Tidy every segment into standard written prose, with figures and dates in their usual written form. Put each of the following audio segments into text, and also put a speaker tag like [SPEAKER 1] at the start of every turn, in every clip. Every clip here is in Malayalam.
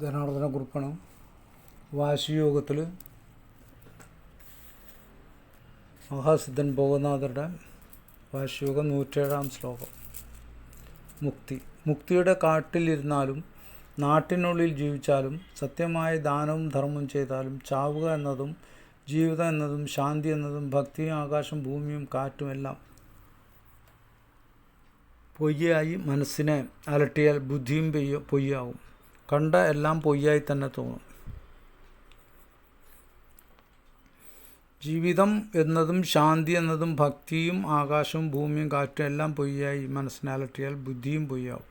[SPEAKER 1] ധനാർദ്ദനക്കുറിപ്പാണ്. വാശിയോഗത്തിൽ മഹാസിദ്ധൻ ഭോഗനാഥരുടെ വാശിയോഗം 107-ാം ശ്ലോകം. മുക്തിയുടെ കാട്ടിലിരുന്നാലും നാട്ടിനുള്ളിൽ ജീവിച്ചാലും സത്യമായ ദാനവും ധർമ്മവും ചെയ്താലും ചാവുക എന്നതും ജീവിതം എന്നതും ശാന്തി എന്നതും ഭക്തിയും ആകാശം ഭൂമിയും കാറ്റുമെല്ലാം പൊയ്യായി മനസ്സിനെ അലട്ടിയാൽ ബുദ്ധിയും പൊയ്യാവും. കണ്ട എല്ലാം പൊയ്യായി തന്നെ തോന്നും. ജീവിതം എന്നതും ശാന്തി എന്നതും ഭക്തിയും ആകാശവും ഭൂമിയും കാറ്റും എല്ലാം പൊയ്യായി മനസ്സിനെ അലട്ടിയാൽ ബുദ്ധിയും പൊയ്യാവും.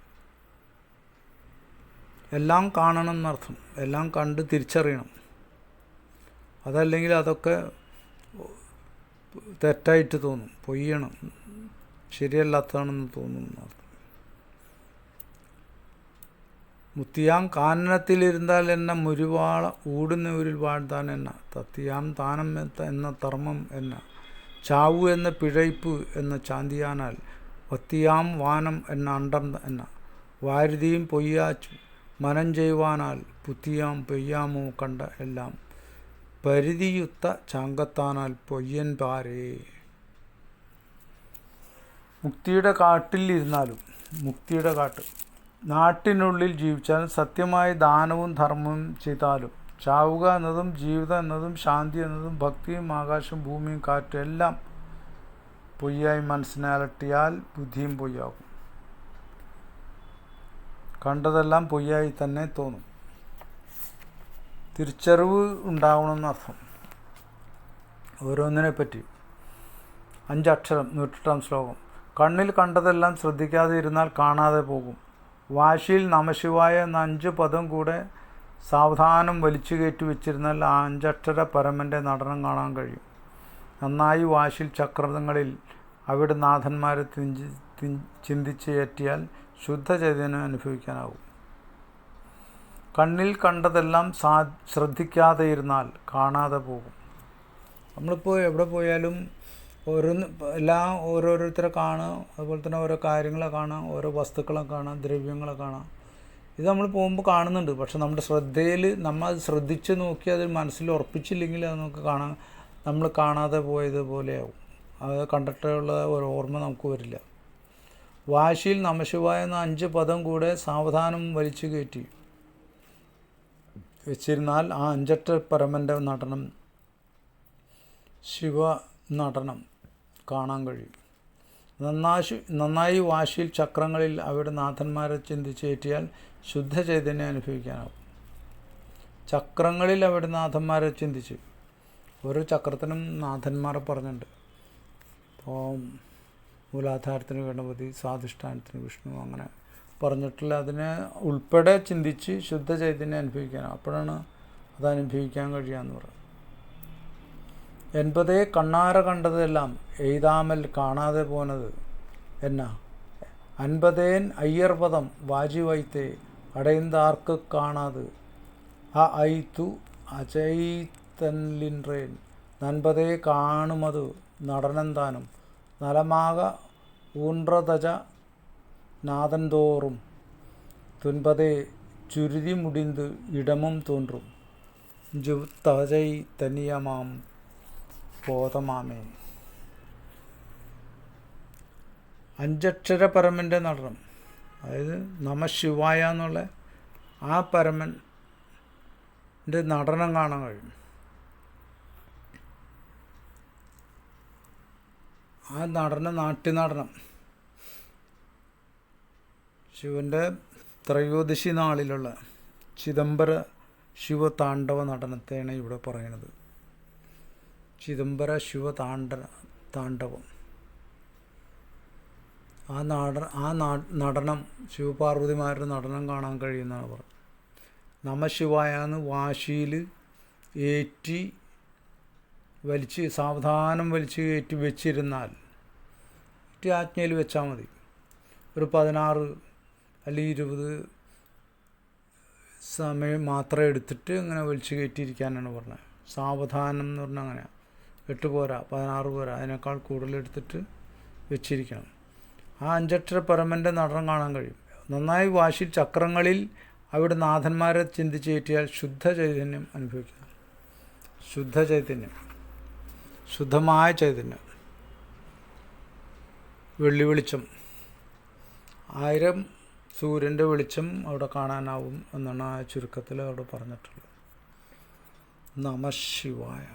[SPEAKER 1] എല്ലാം കാണണം എന്നർത്ഥം. എല്ലാം കണ്ട് തിരിച്ചറിയണം. അതല്ലെങ്കിൽ അതൊക്കെ തെറ്റായിട്ട് തോന്നും, പൊയ്യണം, ശരിയല്ലാത്തതാണെന്ന് തോന്നും എന്നർത്ഥം. മുത്തിയാം കാനനത്തിലിരുന്നാൽ എന്ന മുരുവാള ഊടുന്ന ഊരിൽ വാഴ്ത്താൻ എന്ന തത്തിയാം താനം എന്ന ധർമ്മം എന്ന ചാവു എന്ന പിഴയ്പ് എന്ന ചാന്തിയാനാൽ വത്തിയാം വാനം എന്ന അണ്ടം എന്ന വാരുതിയും പൊയ്യാച്ചു മനം ചെയ്യുവാനാൽ പുത്തിയാം പെയ്യാമോ കണ്ട എല്ലാം പരിധിയുത്ത ചാങ്കത്താനാൽ പൊയ്യൻ പാരേ. മുക്തിയുടെ കാട്ടിൽ ഇരുന്നാലും മുക്തിയുടെ കാട്ട് നാട്ടിനുള്ളിൽ ജീവിച്ചാലും സത്യമായ ദാനവും ധർമ്മവും ചെയ്താലും ചാവുക എന്നതും ജീവിതം എന്നതും ശാന്തി എന്നതും ഭക്തിയും ആകാശം ഭൂമിയും കാറ്റും എല്ലാം പൊയ്യായി മനസ്സിനെ അലട്ടിയാൽ ബുദ്ധിയും പൊയ്യാകും. കണ്ടതെല്ലാം പൊയ്യായി തന്നെ തോന്നും. തിരിച്ചറിവ് ഉണ്ടാവണമെന്നർത്ഥം. ഓരോന്നിനെ പറ്റി 5 അക്ഷരം 108-ാം ശ്ലോകം. കണ്ണിൽ കണ്ടതെല്ലാം ശ്രദ്ധിക്കാതെ ഇരുന്നാൽ കാണാതെ പോകും. വാശിയിൽ നമശിവായ എന്ന 5 പദം കൂടെ സാവധാനം വലിച്ചു കയറ്റി വെച്ചിരുന്നാൽ ആ 5 അക്ഷര പരമൻ്റെ നടനം കാണാൻ കഴിയും. നന്നായി വാശിയിൽ ചക്രങ്ങളിൽ അവിടെ നാഥന്മാരെ ചിന്തിച്ച് ഏറ്റിയാൽ ശുദ്ധചൈതന്യം അനുഭവിക്കാനാവും. കണ്ണിൽ കണ്ടതെല്ലാം ശ്രദ്ധിക്കാതെ ഇരുന്നാൽ കാണാതെ പോകും. നമ്മളിപ്പോൾ എവിടെ പോയാലും എല്ലാം ഓരോരുത്തരെ കാണാം, അതുപോലെ തന്നെ ഓരോ കാര്യങ്ങളെ കാണാം, ഓരോ വസ്തുക്കളെ കാണാം, ദ്രവ്യങ്ങളെ കാണാം. ഇത് നമ്മൾ പോകുമ്പോൾ കാണുന്നുണ്ട്. പക്ഷെ നമ്മുടെ ശ്രദ്ധയിൽ നമ്മൾ അത് ശ്രദ്ധിച്ച് നോക്കി അതിൽ മനസ്സിൽ ഉറപ്പിച്ചില്ലെങ്കിൽ അത് നമുക്ക് നമ്മൾ കാണാതെ പോയതുപോലെയാവും. അത് കണ്ടിട്ടുള്ള ഒരു ഓർമ്മ നമുക്ക് വരില്ല. വാശിയിൽ നമശിവായ എന്ന 5 പദം കൂടെ സാവധാനം വലിച്ചു കയറ്റി വെച്ചിരുന്നാൽ ആ 5 അക്ഷര പരമൻ്റെ നടനം ശിവ നടനം കാണാൻ കഴിയും. നന്നായി വാശിയിൽ ചക്രങ്ങളിൽ അവിടെ നാഥന്മാരെ ചിന്തിച്ചേറ്റിയാൽ ശുദ്ധചൈതന്യം അനുഭവിക്കാനാവും. ചക്രങ്ങളിൽ അവിടെ നാഥന്മാരെ ചിന്തിച്ച് ഓരോ ചക്രത്തിനും നാഥന്മാരെ പറഞ്ഞിട്ടുണ്ട്. ഇപ്പോൾ മൂലാധാരത്തിന് ഗണപതി, സ്വാധിഷ്ഠാനത്തിന് വിഷ്ണു, അങ്ങനെ പറഞ്ഞിട്ടുള്ള അതിനെ ഉൾപ്പെടെ ചിന്തിച്ച് ശുദ്ധചൈതന്യം അനുഭവിക്കാനാവും. അപ്പോഴാണ് അത് അനുഭവിക്കാൻ കഴിയാമെന്ന് പറയുന്നത്. 80 കണ്ണാര കണ്ടതെല്ലാം എഴുതാമൽ കാണാതെ പോനത് എന്നാ 50 അയ്യർപദം വാജി വൈത്തേ അടയുന്നാർക്ക് കാണാത് ആ ഐത്തു അചൈതൻലിൻറേൻ 40 കാണുമത് നടനന്താനും നലമാക ഊன்றതജ നാദന്തോറും 90 ചുരുതി മുടിന്ത് ഇടമും തോன்றுം തജൈ തനിയമാം ബോധമാമേ. 5 അക്ഷര പരമൻ്റെ നടനം, അതായത് നമശിവായ എന്നുള്ള ആ പരമൻ്റെ നടനം കാണാൻ കഴിയും. ആ നടനം നാട്യനടനം ശിവൻ്റെ ത്രയോദശി നാളിലുള്ള ചിദംബര ശിവതാണ്ഡവ നടനത്തെയാണ് ഇവിടെ പറയുന്നത്. ചിദംബര ശിവതാണ്ഡവം. ആ നടനം ശിവപാർവതിമാരുടെ നടനം കാണാൻ കഴിയുമെന്നാണ് പറയുന്നത്. നമശിവായ എന്ന് വാശിയിൽ ഏറ്റി സാവധാനം വലിച്ച് കയറ്റി വെച്ചിരുന്നാൽ ആജ്ഞയിൽ വെച്ചാൽ മതി. ഒരു 16 അല്ലെങ്കിൽ 20 സമയം മാത്രം എടുത്തിട്ട് ഇങ്ങനെ വലിച്ചു കയറ്റിയിരിക്കാനാണ് പറഞ്ഞത്. സാവധാനം എന്ന് പറഞ്ഞാൽ അങ്ങനെയാണ്. 8 പോരാ, 16 പോരാ, അതിനേക്കാൾ കൂടുതൽ എടുത്തിട്ട് വെച്ചിരിക്കണം. ആ 5 അക്ഷര പരമൻ്റെ നടനം കാണാൻ കഴിയും. നന്നായി വാശി ചക്രങ്ങളിൽ അവിടെ നാഥന്മാരെ ചിന്തിച്ച് കയറ്റിയാൽ ശുദ്ധ ചൈതന്യം അനുഭവിക്കുക. ശുദ്ധ ചൈതന്യം, ശുദ്ധമായ ചൈതന്യം, വെള്ളി വെളിച്ചം, 1000 സൂര്യൻ്റെ വെളിച്ചം അവിടെ കാണാനാവും എന്നാണ് ആ ചുരുക്കത്തിൽ അവിടെ പറഞ്ഞിട്ടുള്ളത്. നമഃ ശിവായ.